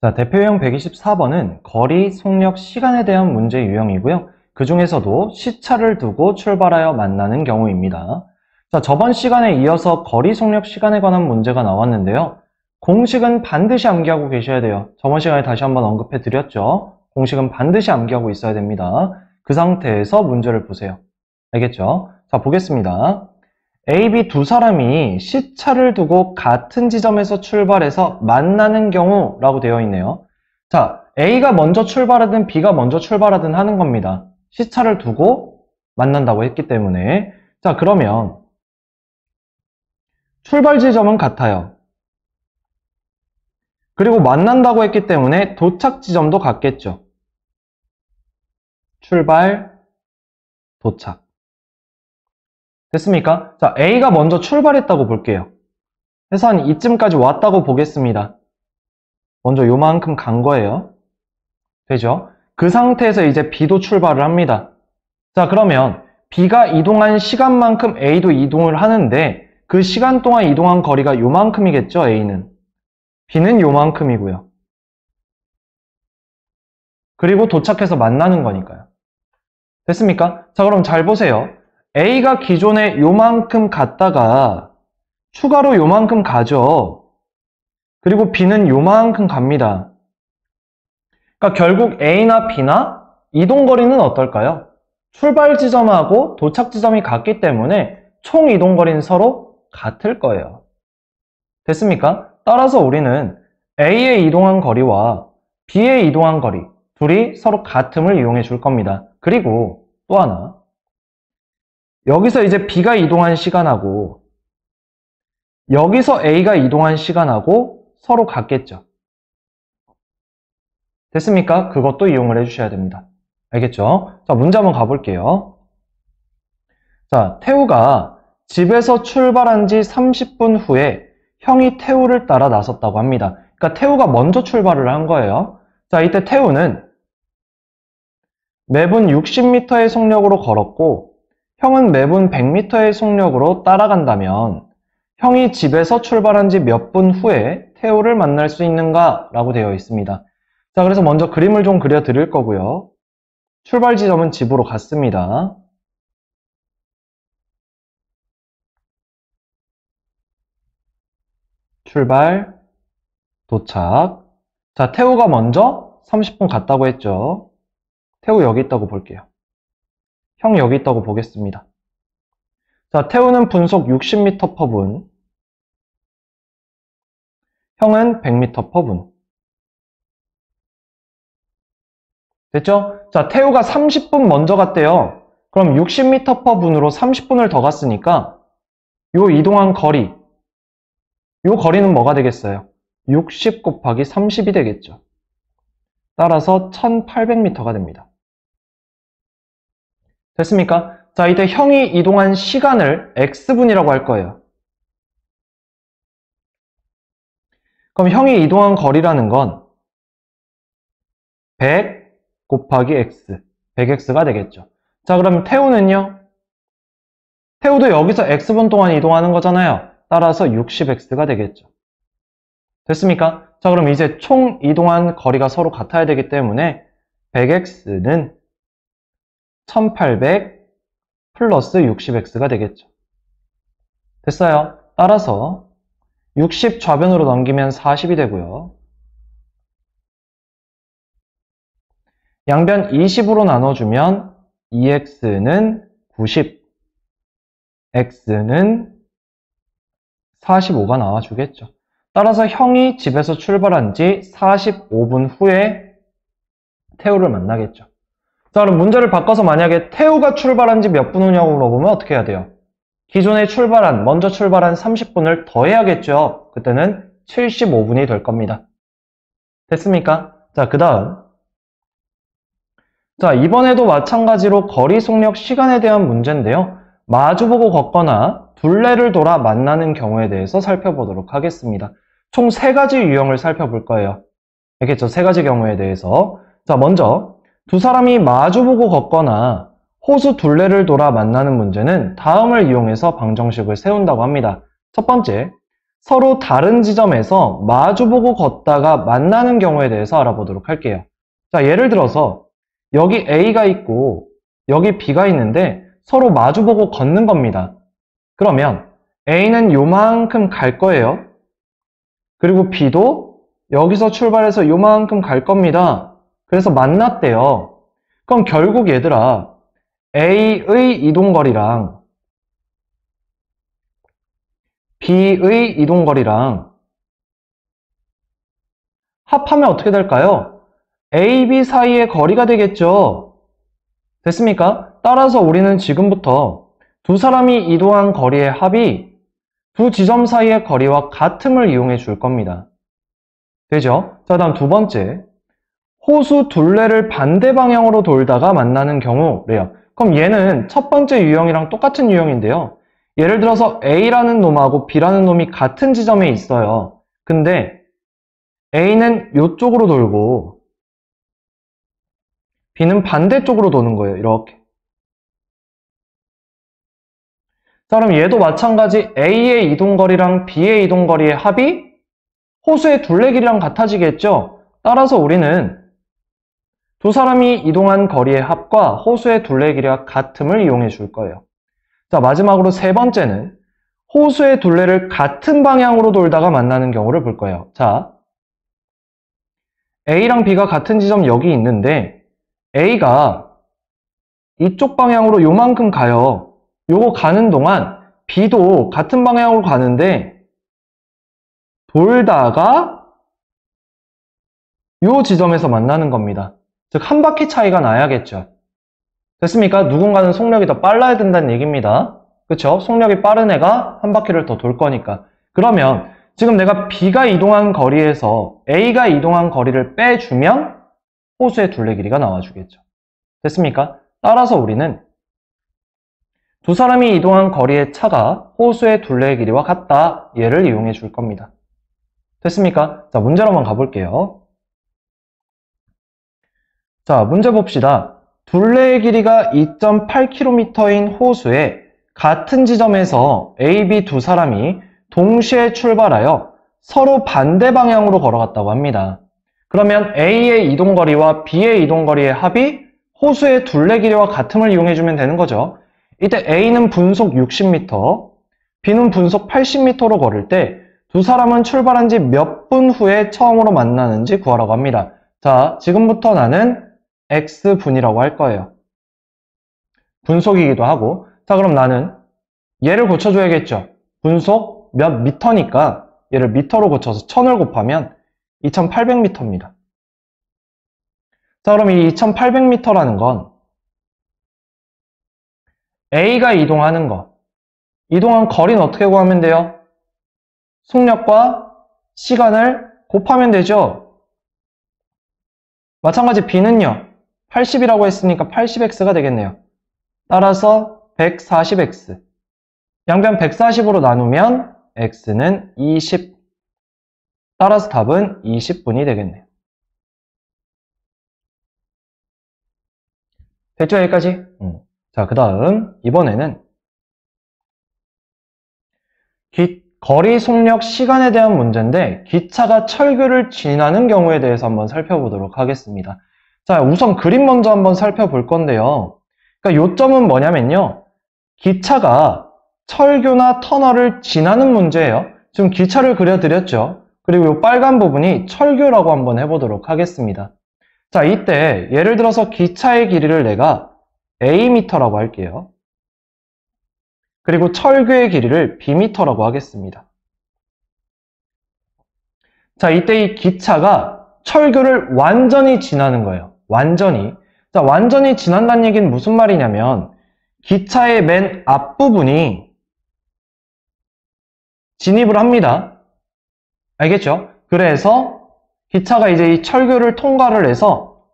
자, 대표유형 124번은 거리, 속력, 시간에 대한 문제 유형이고요. 그 중에서도 시차를 두고 출발하여 만나는 경우입니다. 자, 저번 시간에 이어서 거리, 속력, 시간에 관한 문제가 나왔는데요. 공식은 반드시 암기하고 계셔야 돼요. 저번 시간에 다시 한번 언급해 드렸죠. 공식은 반드시 암기하고 있어야 됩니다. 그 상태에서 문제를 보세요. 알겠죠? 자, 보겠습니다. A, B 두 사람이 시차를 두고 같은 지점에서 출발해서 만나는 경우라고 되어 있네요. 자, A가 먼저 출발하든 B가 먼저 출발하든 하는 겁니다. 시차를 두고 만난다고 했기 때문에. 자, 그러면 출발 지점은 같아요. 그리고 만난다고 했기 때문에 도착 지점도 같겠죠. 출발, 도착. 됐습니까? 자, A가 먼저 출발했다고 볼게요. 그래서 한 이쯤까지 왔다고 보겠습니다. 먼저 요만큼 간 거예요. 되죠? 그 상태에서 이제 B도 출발을 합니다. 자, 그러면 B가 이동한 시간만큼 A도 이동을 하는데 그 시간 동안 이동한 거리가 요만큼이겠죠, A는. B는 요만큼이고요. 그리고 도착해서 만나는 거니까요. 됐습니까? 자, 그럼 잘 보세요. A가 기존에 요만큼 갔다가 추가로 요만큼 가죠. 그리고 B는 요만큼 갑니다. 그러니까 결국 A나 B나 이동거리는 어떨까요? 출발 지점하고 도착 지점이 같기 때문에 총 이동거리는 서로 같을 거예요. 됐습니까? 따라서 우리는 A에 이동한 거리와 B에 이동한 거리 둘이 서로 같음을 이용해 줄 겁니다. 그리고 또 하나, 여기서 이제 B가 이동한 시간하고 여기서 A가 이동한 시간하고 서로 같겠죠. 됐습니까? 그것도 이용을 해주셔야 됩니다. 알겠죠? 자, 문제 한번 가볼게요. 자, 태우가 집에서 출발한 지 30분 후에 형이 태우를 따라 나섰다고 합니다. 그러니까 태우가 먼저 출발을 한 거예요. 자, 이때 태우는 매분 60m의 속력으로 걸었고 형은 매분 100m의 속력으로 따라간다면 형이 집에서 출발한 지 몇 분 후에 태우를 만날 수 있는가? 라고 되어 있습니다. 자, 그래서 먼저 그림을 좀 그려 드릴 거고요. 출발 지점은 집으로 갔습니다. 출발, 도착. 자, 태우가 먼저 30분 갔다고 했죠. 태우 여기 있다고 볼게요. 형 여기 있다고 보겠습니다. 자, 태우는 분속 60m/분. 형은 100m/분. 됐죠? 자, 태우가 30분 먼저 갔대요. 그럼 60m/분으로 30분을 더 갔으니까 요 이동한 거리, 요 거리는 뭐가 되겠어요? 60 곱하기 30이 되겠죠. 따라서 1800m가 됩니다. 됐습니까? 자, 이때 형이 이동한 시간을 x분이라고 할 거예요. 그럼 형이 이동한 거리라는 건 100 곱하기 x, 100x가 되겠죠. 자, 그럼 태우는요? 태우도 여기서 x분 동안 이동하는 거잖아요. 따라서 60x가 되겠죠. 됐습니까? 자, 그럼 이제 총 이동한 거리가 서로 같아야 되기 때문에 100x는 1800 플러스 60x가 되겠죠. 됐어요. 따라서 60 좌변으로 넘기면 40이 되고요. 양변 20으로 나눠주면 2x는 90, x는 45가 나와주겠죠. 따라서 형이 집에서 출발한 지 45분 후에 태우를 만나겠죠. 자, 그럼 문제를 바꿔서 만약에 태우가 출발한 지 몇 분 후냐고 물어보면 어떻게 해야 돼요? 기존에 먼저 출발한 30분을 더해야겠죠. 그때는 75분이 될 겁니다. 됐습니까? 자, 그 다음. 자, 이번에도 마찬가지로 거리, 속력, 시간에 대한 문제인데요. 마주보고 걷거나 둘레를 돌아 만나는 경우에 대해서 살펴보도록 하겠습니다. 총 3가지 유형을 살펴볼 거예요. 알겠죠? 3가지 경우에 대해서. 자, 먼저 두 사람이 마주보고 걷거나 호수 둘레를 돌아 만나는 문제는 다음을 이용해서 방정식을 세운다고 합니다. 첫 번째, 서로 다른 지점에서 마주보고 걷다가 만나는 경우에 대해서 알아보도록 할게요. 자, 예를 들어서 여기 A가 있고 여기 B가 있는데 서로 마주보고 걷는 겁니다. 그러면 A는 요만큼 갈 거예요. 그리고 B도 여기서 출발해서 요만큼 갈 겁니다. 그래서 만났대요. 그럼 결국 얘들아, A의 이동거리랑 B의 이동거리랑 합하면 어떻게 될까요? A, B 사이의 거리가 되겠죠. 됐습니까? 따라서 우리는 지금부터 두 사람이 이동한 거리의 합이 두 지점 사이의 거리와 같음을 이용해 줄 겁니다. 되죠? 자, 다음 두 번째. 호수 둘레를 반대 방향으로 돌다가 만나는 경우래요. 그럼 얘는 첫 번째 유형이랑 똑같은 유형인데요. 예를 들어서 A라는 놈하고 B라는 놈이 같은 지점에 있어요. 근데 A는 이쪽으로 돌고 B는 반대쪽으로 도는 거예요. 이렇게. 자, 그럼 얘도 마찬가지 A의 이동거리랑 B의 이동거리의 합이 호수의 둘레 길이랑 같아지겠죠? 따라서 우리는 두 사람이 이동한 거리의 합과 호수의 둘레 길이가 같음을 이용해 줄 거예요. 자, 마지막으로 세 번째는 호수의 둘레를 같은 방향으로 돌다가 만나는 경우를 볼 거예요. 자, A랑 B가 같은 지점 여기 있는데 A가 이쪽 방향으로 요만큼 가요. 요거 가는 동안 B도 같은 방향으로 가는데 돌다가 요 지점에서 만나는 겁니다. 즉, 한 바퀴 차이가 나야겠죠. 됐습니까? 누군가는 속력이 더 빨라야 된다는 얘기입니다. 그쵸? 속력이 빠른 애가 한 바퀴를 더 돌 거니까. 그러면 지금 내가 B가 이동한 거리에서 A가 이동한 거리를 빼주면 호수의 둘레 길이가 나와주겠죠. 됐습니까? 따라서 우리는 두 사람이 이동한 거리의 차가 호수의 둘레 길이와 같다. 얘를 이용해 줄 겁니다. 됐습니까? 자, 문제로 한번 가볼게요. 자, 문제 봅시다. 둘레의 길이가 2.8km인 호수에 같은 지점에서 A, B 두 사람이 동시에 출발하여 서로 반대 방향으로 걸어갔다고 합니다. 그러면 A의 이동거리와 B의 이동거리의 합이 호수의 둘레 길이와 같음을 이용해주면 되는 거죠. 이때 A는 분속 60m, B는 분속 80m로 걸을 때 두 사람은 출발한 지 몇 분 후에 처음으로 만나는지 구하라고 합니다. 자, 지금부터 나는 X분이라고 할 거예요. 분속이기도 하고. 자, 그럼 나는 얘를 고쳐줘야겠죠. 분속 몇 미터니까 얘를 미터로 고쳐서 1000을 곱하면 2800m입니다. 자, 그럼 이 2800m라는 건 A가 이동하는 거, 이동한 거리는 어떻게 구하면 돼요? 속력과 시간을 곱하면 되죠. 마찬가지 B는요. 80이라고 했으니까 80x가 되겠네요. 따라서 140x. 양변 140으로 나누면 x는 20. 따라서 답은 20분이 되겠네요. 됐죠? 여기까지? 자, 그 다음 이번에는 거리, 속력, 시간에 대한 문제인데 기차가 철교를 지나는 경우에 대해서 한번 살펴보도록 하겠습니다. 자, 우선 그림 먼저 한번 살펴볼 건데요. 그러니까 요점은 뭐냐면요. 기차가 철교나 터널을 지나는 문제예요. 지금 기차를 그려드렸죠. 그리고 요 빨간 부분이 철교라고 한번 해보도록 하겠습니다. 자, 이때 예를 들어서 기차의 길이를 내가 Am라고 할게요. 그리고 철교의 길이를 Bm라고 하겠습니다. 자, 이때 이 기차가 철교를 완전히 지나는 거예요. 완전히. 자, 완전히 지난다는 얘기는 무슨 말이냐면 기차의 맨 앞부분이 진입을 합니다. 알겠죠? 그래서 기차가 이제 이 철교를 통과를 해서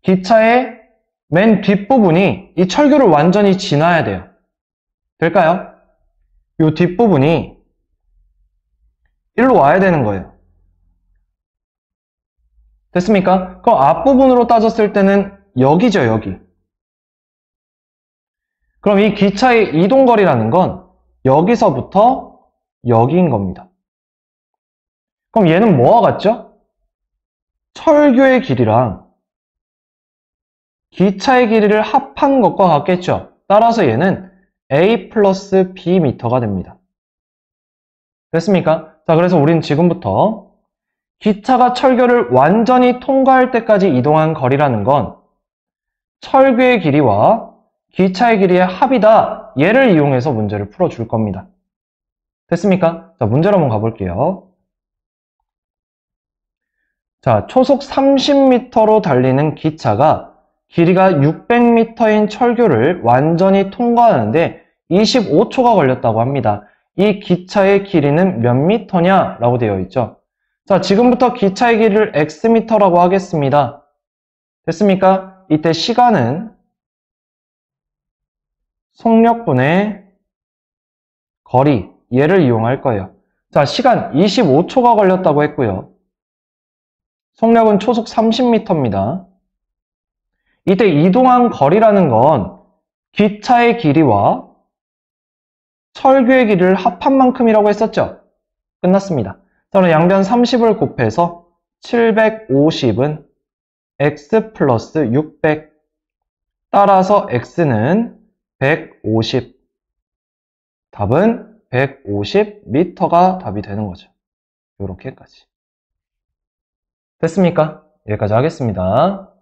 기차의 맨 뒷부분이 이 철교를 완전히 지나야 돼요. 될까요? 이 뒷부분이 일로 와야 되는 거예요. 됐습니까? 그럼 앞부분으로 따졌을 때는 여기죠, 여기. 그럼 이 기차의 이동거리라는 건 여기서부터 여기인 겁니다. 그럼 얘는 뭐와 같죠? 철교의 길이랑 기차의 길이를 합한 것과 같겠죠? 따라서 얘는 A 플러스 B 미터가 됩니다. 됐습니까? 자, 그래서 우린 지금부터 기차가 철교를 완전히 통과할 때까지 이동한 거리라는 건 철교의 길이와 기차의 길이의 합이다. 얘를 이용해서 문제를 풀어줄 겁니다. 됐습니까? 자, 문제로 한번 가볼게요. 자, 초속 30m로 달리는 기차가 길이가 600m인 철교를 완전히 통과하는데 25초가 걸렸다고 합니다. 이 기차의 길이는 몇 미터냐? 라고 되어 있죠. 자, 지금부터 기차의 길이를 x미터라고 하겠습니다. 됐습니까? 이때 시간은 속력분의 거리, 얘를 이용할 거예요. 자, 시간 25초가 걸렸다고 했고요. 속력은 초속 30m입니다. 이때 이동한 거리라는 건 기차의 길이와 철교의 길이를 합한 만큼이라고 했었죠. 끝났습니다. 저는 양변 30을 곱해서 750은 x 플러스 600 따라서 x는 150 답은 150m가 답이 되는 거죠. 이렇게까지 됐습니까? 여기까지 하겠습니다.